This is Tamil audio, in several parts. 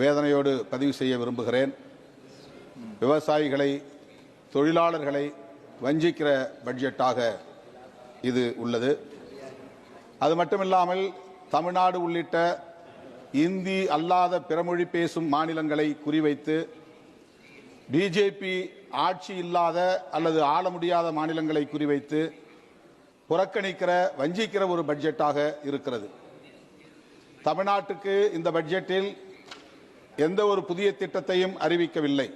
வேதனையோடு பதிவு செய்ய விரும்புகிறேன். விவசாயிகளை, தொழிலாளர்களை வஞ்சிக்கிற பட்ஜெட்டாக இது உள்ளது. அது மட்டுமில்லாமல் தமிழ்நாடு உள்ளிட்ட இந்தி அல்லாத பிறமொழி பேசும் மாநிலங்களை குறிவைத்து பிஜேபி ஆட்சி இல்லாத அல்லது ஆள முடியாத மாநிலங்களை குறிவைத்து புறக்கணிக்கிற, வஞ்சிக்கிற ஒரு பட்ஜெட்டாக இருக்கிறது. தமிழ்நாட்டுக்கு இந்த பட்ஜெட்டில் எந்த ஒரு புதிய திட்டத்தையும் அறிவிக்கவில்லை,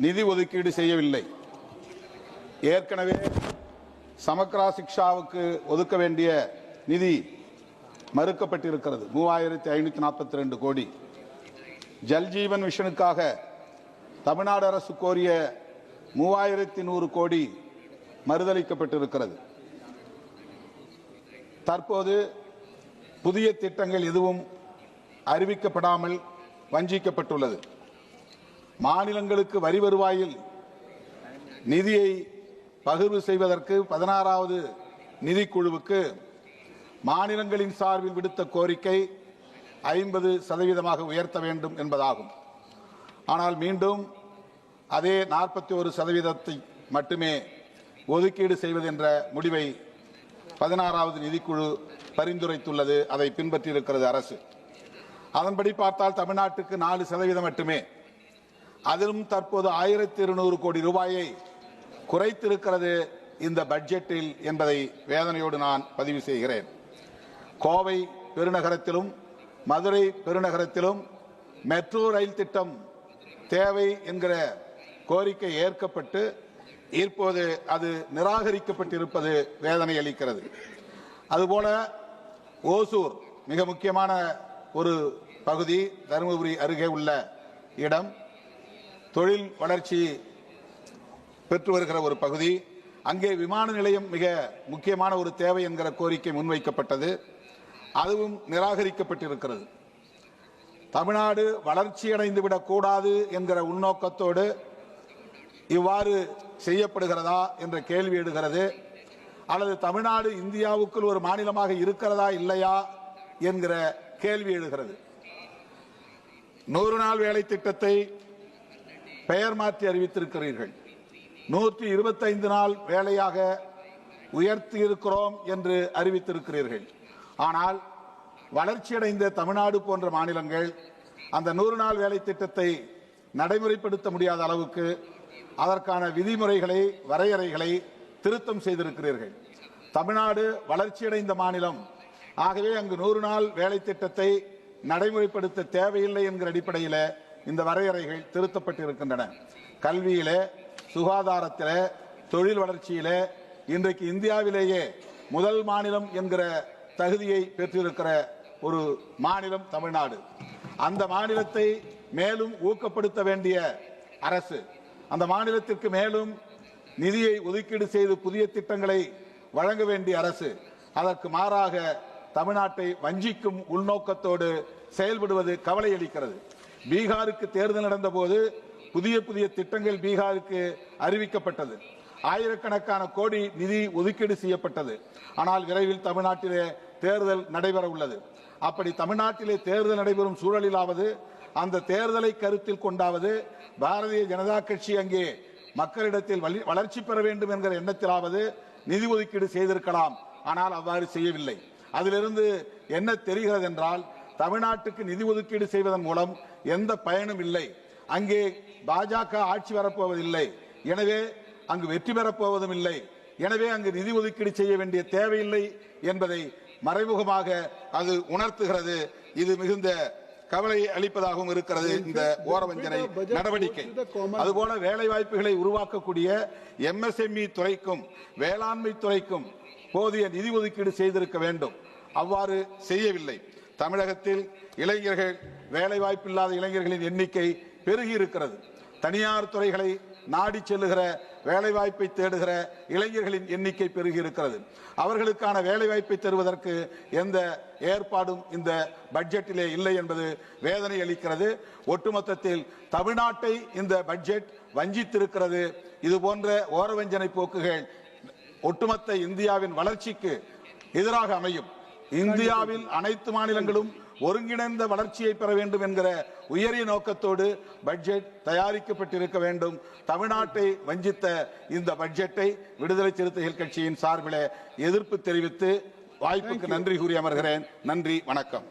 நிதி ஒதுக்கீடு செய்யவில்லை. ஏற்கனவே சமக்ரா சிக்ஷாவுக்கு ஒதுக்க வேண்டிய நிதி மறுக்கப்பட்டிருக்கிறது, 3542 கோடி. ஜல்ஜீவன் மிஷனுக்காக தமிழ்நாடு அரசு கோரிய 3100 கோடி மறுதளிக்கப்பட்டிருக்கிறது. தற்போது புதிய திட்டங்கள் எதுவும் அறிவிக்கப்படாமல் வஞ்சிக்கப்பட்டுள்ளது. மாநிலங்களுக்கு வரி வருவாயில் நிதியை பகிர்வு செய்வதற்கு 16வது நிதிக்குழுவுக்கு மாநிலங்களின் சார்பில் விடுத்த கோரிக்கை 50% உயர்த்த வேண்டும் என்பதாகும். ஆனால் மீண்டும் அதே 41% மட்டுமே ஒதுக்கீடு செய்வது என்ற முடிவை 16வது நிதிக்குழு பரிந்துரைத்துள்ளது. அதை பின்பற்றியிருக்கிறது அரசு. அதன்படி பார்த்தால் தமிழ்நாட்டுக்கு 4% மட்டுமே. அதிலும் தற்போது 1200 கோடி ரூபாயை குறைத்திருக்கிறது இந்த பட்ஜெட்டில் என்பதை வேதனையோடு நான் பதிவு செய்கிறேன். கோவை பெருநகரத்திலும் மதுரை பெருநகரத்திலும் மெட்ரோ ரயில் திட்டம் தேவை என்கிற கோரிக்கை ஏற்கப்பட்டு இப்போது அது நிராகரிக்கப்பட்டிருப்பது வேதனை அளிக்கிறது. அதுபோல ஓசூர் மிக முக்கியமான ஒரு பகுதி, தருமபுரி அருகே உள்ள இடம், தொழில் வளர்ச்சி பெற்று வருகிற ஒரு பகுதி. அங்கே விமான நிலையம் மிக முக்கியமான ஒரு தேவை என்கிற கோரிக்கை முன்வைக்கப்பட்டது, அதுவும் நிராகரிக்கப்பட்டிருக்கிறது. தமிழ்நாடு வளர்ச்சியடைந்து விடக்கூடாது என்கிற உள்நோக்கத்தோடு இவ்வாறு செய்யப்படுகிறதா என்ற கேள்வி எழுகிறது. அல்லது தமிழ்நாடு இந்தியாவுக்குள் ஒரு மாநிலமாக இருக்கிறதா இல்லையா என்கிற கேள்வி எழுகிறது. 100 நாள் வேலை திட்டத்தை பெயர் மாற்றி அறிவித்திருக்கிறீர்கள். 125 நாள் வேலையாக உயர்த்தி இருக்கிறோம் என்று அறிவித்திருக்கிறீர்கள். ஆனால் வளர்ச்சியடைந்த தமிழ்நாடு போன்ற மாநிலங்கள் அந்த 100 நாள் வேலை திட்டத்தை நடைமுறைப்படுத்த முடியாத அளவுக்கு அதற்கான விதிமுறைகளை, வரையறைகளை திருத்தம் செய்திருக்கிறீர்கள். தமிழ்நாடு வளர்ச்சியடைந்த மாநிலம், ஆகவே அங்கு 100 நாள் வேலை திட்டத்தை நடைமுறைப்படுத்த தேவையில்லை என்கிற அடிப்படையில் இந்த வரையறைகள் திருத்தப்பட்டிருக்கின்றன. கல்வியிலே, சுகாதாரத்திலே, தொழில் வளர்ச்சியிலே இன்றைக்கு இந்தியாவிலேயே முதல் மாநிலம் என்கிற தகுதியை பெற்றிருக்கிற ஒரு மாநிலம் தமிழ்நாடு. அந்த மாநிலத்தை மேலும் ஊக்கப்படுத்த வேண்டிய அரசு, அந்த மாநிலத்திற்கு மேலும் நிதியை ஒதுக்கீடு செய்து புதிய திட்டங்களை வழங்க வேண்டிய அரசு அதற்கு மாறாக தமிழ்நாட்டை வஞ்சிக்கும் உள்நோக்கத்தோடு செயல்படுவது கவலை அளிக்கிறது. பீகாருக்கு தேர்தல் நடந்த போது புதிய புதிய திட்டங்கள் பீகாருக்கு அறிவிக்கப்பட்டது, ஆயிரக்கணக்கான கோடி நிதி ஒதுக்கீடு செய்யப்பட்டது. ஆனால் விரைவில் தமிழ்நாட்டிலே தேர்தல் நடைபெற உள்ளது. அப்படி தமிழ்நாட்டிலே தேர்தல் நடைபெறும் சூழலிலாவது, அந்த தேர்தலை கருத்தில் கொண்டாவது பாரதிய ஜனதா கட்சி அங்கே மக்களிடத்தில் வளர்ச்சி பெற வேண்டும் என்கிற எண்ணத்திலாவது நிதி ஒதுக்கீடு செய்திருக்கலாம். ஆனால் அவ்வாறு செய்யவில்லை. அதிலிருந்து என்ன தெரிகிறது என்றால், தமிழ்நாட்டுக்கு நிதி ஒதுக்கீடு செய்வதன் மூலம் எந்த பயனும் இல்லை, அங்கே பாஜக ஆட்சி வரப்போவதில்லை, எனவே அங்கு வெற்றி பெறப்போவதும் இல்லை, எனவே அங்கு நிதி ஒதுக்கீடு செய்ய வேண்டிய தேவையில்லை என்பதை மறைமுகமாக அது உணர்த்துகிறது. இது மிகுந்த கவலை அளிப்பதாகவும் இருக்கிறது இந்த ஓரவஞ்சனை நடவடிக்கை. அதுபோல வேலை வாய்ப்புகளை உருவாக்கக்கூடிய MSME துறைக்கும் வேளாண்மை துறைக்கும் போதிய நிதி ஒதுக்கீடு செய்திருக்க வேண்டும். அவ்வாறு செய்யவில்லை. தமிழகத்தில் இளைஞர்கள், வேலை வாய்ப்பில்லாத இளைஞர்களின் எண்ணிக்கை பெருகி இருக்கிறது. தனியார் துறைகளை நாடி செல்லுகிற, வேலை வாய்ப்பை தேடுகிற இளைஞர்களின் எண்ணிக்கை பெருகி இருக்கிறது. அவர்களுக்கான வேலை வாய்ப்பை தருவதற்கு எந்த ஏற்பாடும் இந்த பட்ஜெட்டிலே இல்லை என்பது வேதனை அளிக்கிறது. ஒட்டுமொத்தத்தில் தமிழ்நாட்டை இந்த பட்ஜெட் வஞ்சித்திருக்கிறது. இது போன்ற ஓரவஞ்சனை போக்குகள் ஒட்டுமொத்த இந்தியாவின் வளர்ச்சிக்கு எதிராக அமையும். இந்தியாவில் அனைத்து மாநிலங்களும் ஒருங்கிணைந்த வளர்ச்சியை பெற வேண்டும் என்கிற உயரிய நோக்கத்தோடு பட்ஜெட் தயாரிக்கப்பட்டிருக்க வேண்டும். தமிழ்நாட்டை வஞ்சித்த இந்த பட்ஜெட்டை விடுதலை சிறுத்தைகள் கட்சியின் சார்பில் எதிர்ப்பு தெரிவித்து வாய்ப்புக்கு நன்றி கூறி அமர்கிறேன். நன்றி, வணக்கம்.